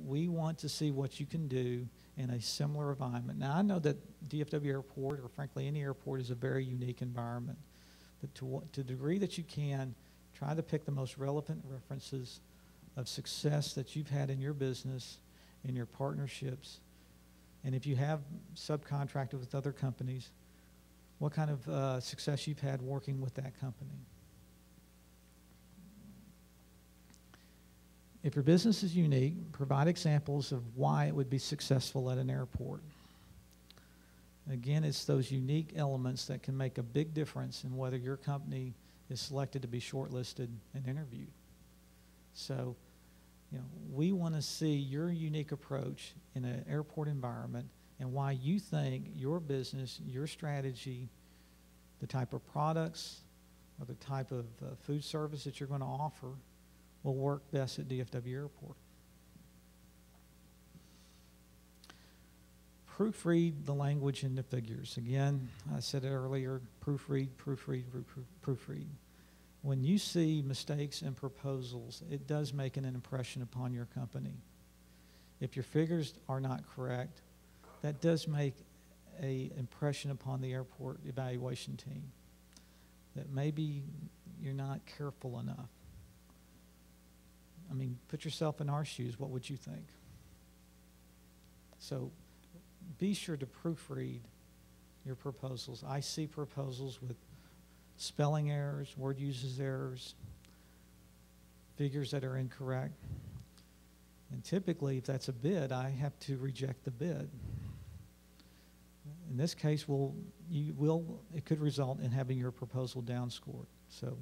we want to see what you can do in a similar environment. Now, I know that DFW Airport, or frankly any airport, is a very unique environment. But to the degree that you can, try to pick the most relevant references of success that you've had in your business, in your partnerships, and if you have subcontracted with other companies, what kind of success you've had working with that company. If your business is unique, provide examples of why it would be successful at an airport. Again, it's those unique elements that can make a big difference in whether your company is selected to be shortlisted and interviewed. So, we want to see your unique approach in an airport environment and why you think your business, your strategy, the type of products or the type of food service that you're going to offer will work best at DFW Airport. Proofread the language in the figures. Again, I said it earlier, proofread. When you see mistakes in proposals, it does make an impression upon your company. If your figures are not correct, that does make an impression upon the airport evaluation team that maybe you're not careful enough. I mean, put yourself in our shoes. What would you think? So be sure to proofread your proposals. I see proposals with spelling errors, word uses errors, figures that are incorrect. And typically, if that's a bid, I have to reject the bid. In this case, it could result in having your proposal downscored. So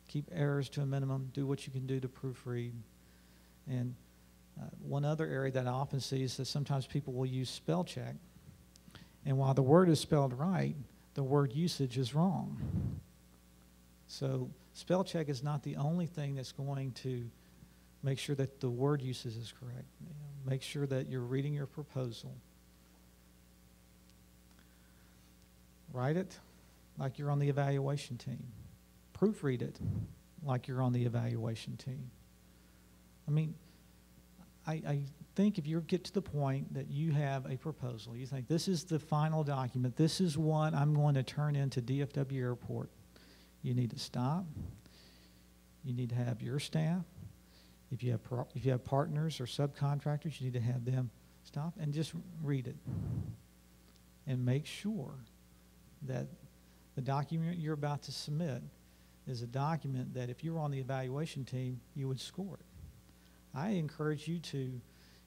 keep errors to a minimum. Do what you can do to proofread. And one other area that I often see is that sometimes people will use spell check. And while the word is spelled right, the word usage is wrong. So spell check is not the only thing that's going to make sure that the word usage is correct. Make sure that you're reading your proposal. Write it like you're on the evaluation team. Proofread it like you're on the evaluation team. I mean, I think if you get to the point that you have a proposal, you think this is the final document, this is what I'm going to turn into DFW Airport, you need to stop. You need to have your staff. If you have partners or subcontractors, you need to have them stop and just read it. And make sure that the document you're about to submit is a document that if you were on the evaluation team, you would score it. I encourage you to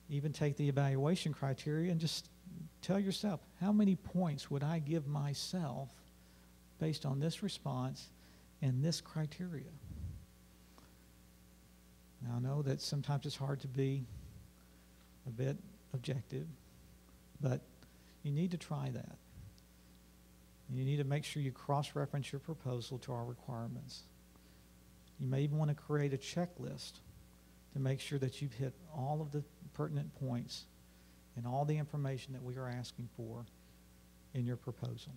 even take the evaluation criteria and just tell yourself, how many points would I give myself based on this response and this criteria? Now, I know that sometimes it's hard to be a bit objective, but you need to try that. You need to make sure you cross-reference your proposal to our requirements. You may even want to create a checklist to make sure that you've hit all of the pertinent points and all the information that we are asking for in your proposal.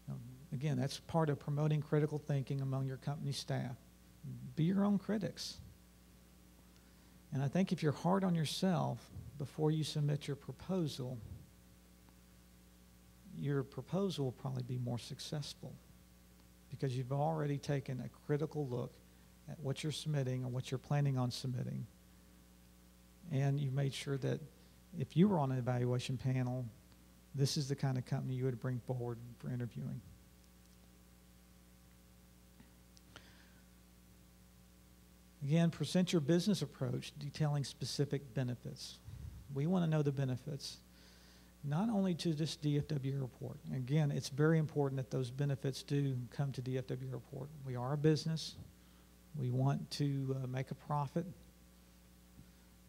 Now, again, that's part of promoting critical thinking among your company staff. Be your own critics. And I think if you're hard on yourself before you submit your proposal will probably be more successful because you've already taken a critical look at what you're submitting and what you're planning on submitting. And you made sure that if you were on an evaluation panel, this is the kind of company you would bring forward for interviewing. Again, present your business approach detailing specific benefits. We want to know the benefits, not only to this DFW Airport. Again, it's very important that those benefits do come to DFW Airport. We are a business. We want to make a profit.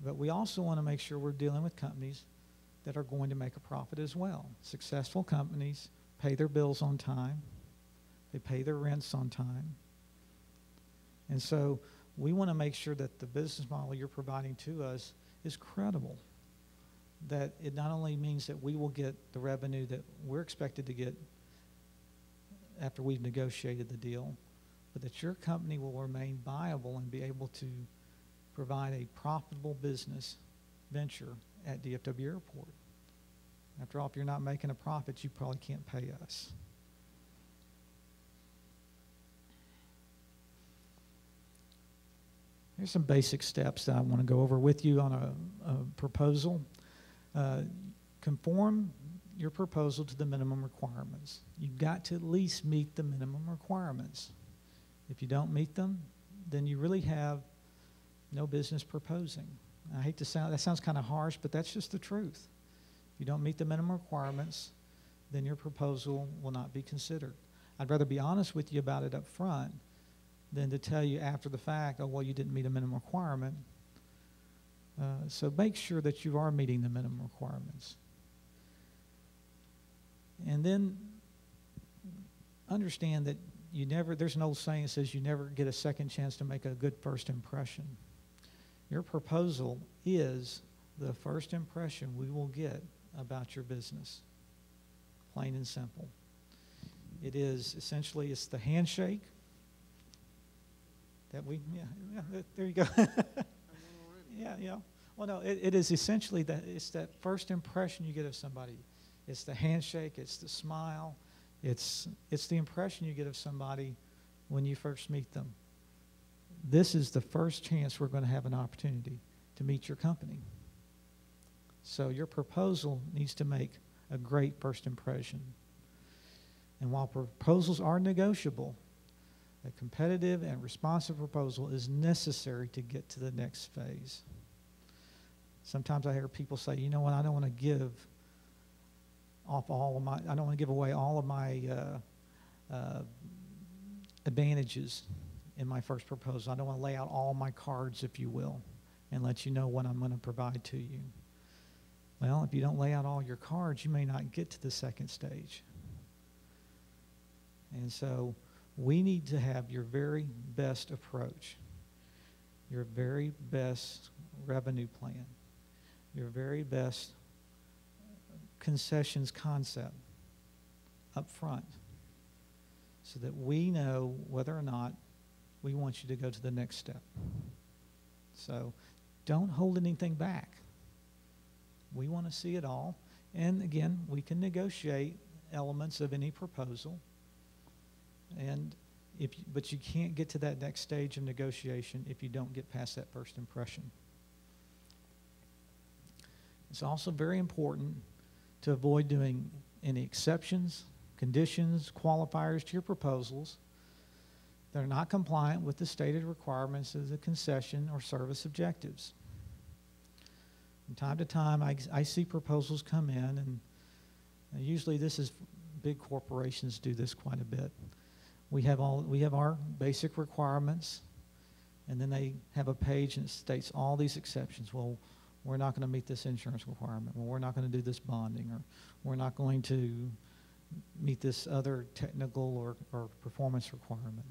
But we also want to make sure we're dealing with companies that are going to make a profit as well. Successful companies pay their bills on time. They pay their rents on time. And so we want to make sure that the business model you're providing to us is credible. That it not only means that we will get the revenue that we're expected to get after we've negotiated the deal, but that your company will remain viable and be able to provide a profitable business venture at DFW Airport. After all, if you're not making a profit, you probably can't pay us. Here's some basic steps that I want to go over with you on a proposal. Conform your proposal to the minimum requirements. You've got to at least meet the minimum requirements. If you don't meet them, then you really have no business proposing. I hate to sound, that sounds kind of harsh, but that's just the truth. If you don't meet the minimum requirements, then your proposal will not be considered. I'd rather be honest with you about it up front than to tell you after the fact, oh, well, you didn't meet a minimum requirement. So make sure that you are meeting the minimum requirements. And then understand that there's an old saying that says you never get a second chance to make a good first impression. Your proposal is the first impression we will get about your business, plain and simple. It is essentially, it's the handshake that there you go. Yeah. Well, no, it is essentially it's that first impression you get of somebody. It's the handshake, it's the smile, it's the impression you get of somebody when you first meet them. This is the first chance we're going to have an opportunity to meet your company. So your proposal needs to make a great first impression. And while proposals are negotiable, a competitive and responsive proposal is necessary to get to the next phase. Sometimes I hear people say, you know what, I don't want to give away all of my advantages in my first proposal. I don't want to lay out all my cards, if you will, and let you know what I'm going to provide to you. Well, if you don't lay out all your cards, you may not get to the second stage. And so we need to have your very best approach, your very best revenue plan, your very best concessions concept up front so that we know whether or not we want you to go to the next step. So don't hold anything back. We want to see it all. And again, we can negotiate elements of any proposal. But you can't get to that next stage of negotiation if you don't get past that first impression. It's also very important to avoid doing any exceptions, conditions, qualifiers to your proposals that are not compliant with the stated requirements of the concession or service objectives. From time to time, I see proposals come in, and usually this is big corporations do this quite a bit. We have our basic requirements, and then they have a page and it states all these exceptions. Well, we're not going to meet this insurance requirement. Well, we're not going to do this bonding, or we're not going to meet this other technical or performance requirement.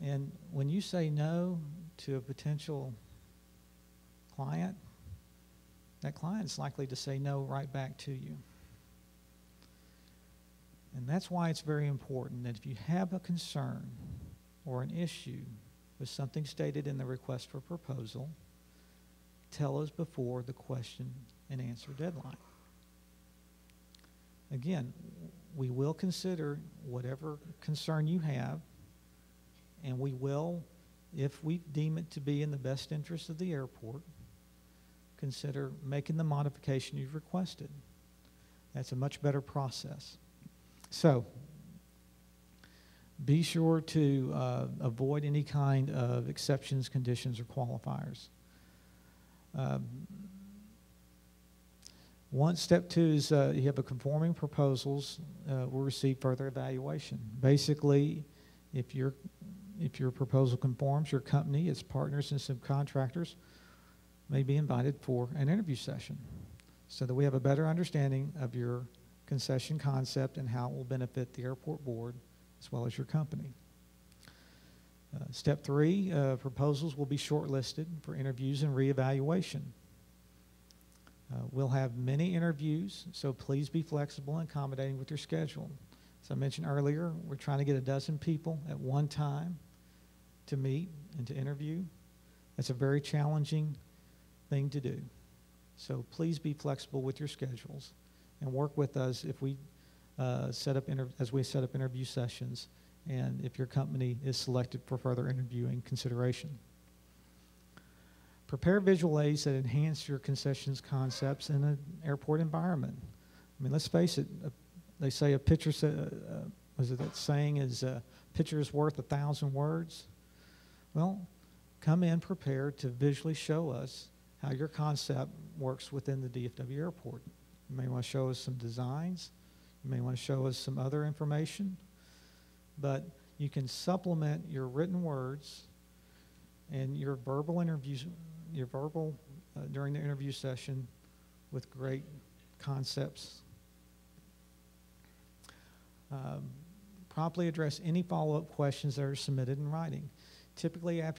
And when you say no to a potential client, that client's likely to say no right back to you. And that's why it's very important that if you have a concern or an issue with something stated in the request for proposal, tell us before the question and answer deadline. Again, we will consider whatever concern you have, and we will, if we deem it to be in the best interest of the airport, consider making the modification you've requested. That's a much better process. So, be sure to avoid any kind of exceptions, conditions, or qualifiers. Step two is you have a conforming proposals will receive further evaluation. Basically, if your proposal conforms, your company, its partners and subcontractors may be invited for an interview session so that we have a better understanding of your concession concept and how it will benefit the airport board as well as your company. Step three, proposals will be shortlisted for interviews and reevaluation. We'll have many interviews, so please be flexible and accommodating with your schedule. As I mentioned earlier, we're trying to get a dozen people at one time to meet and to interview. It's a very challenging thing to do. So please be flexible with your schedules and work with us if we set up interview sessions, and if your company is selected for further interviewing consideration. Prepare visual aids that enhance your concessions concepts in an airport environment. I mean, let's face it, they say a picture, that saying is a picture is worth 1,000 words? Well, come in prepared to visually show us how your concept works within the DFW airport. You may want to show us some designs. You may want to show us some other information. But you can supplement your written words and your verbal interviews, during the interview session with great concepts. Promptly address any follow-up questions that are submitted in writing. Typically, after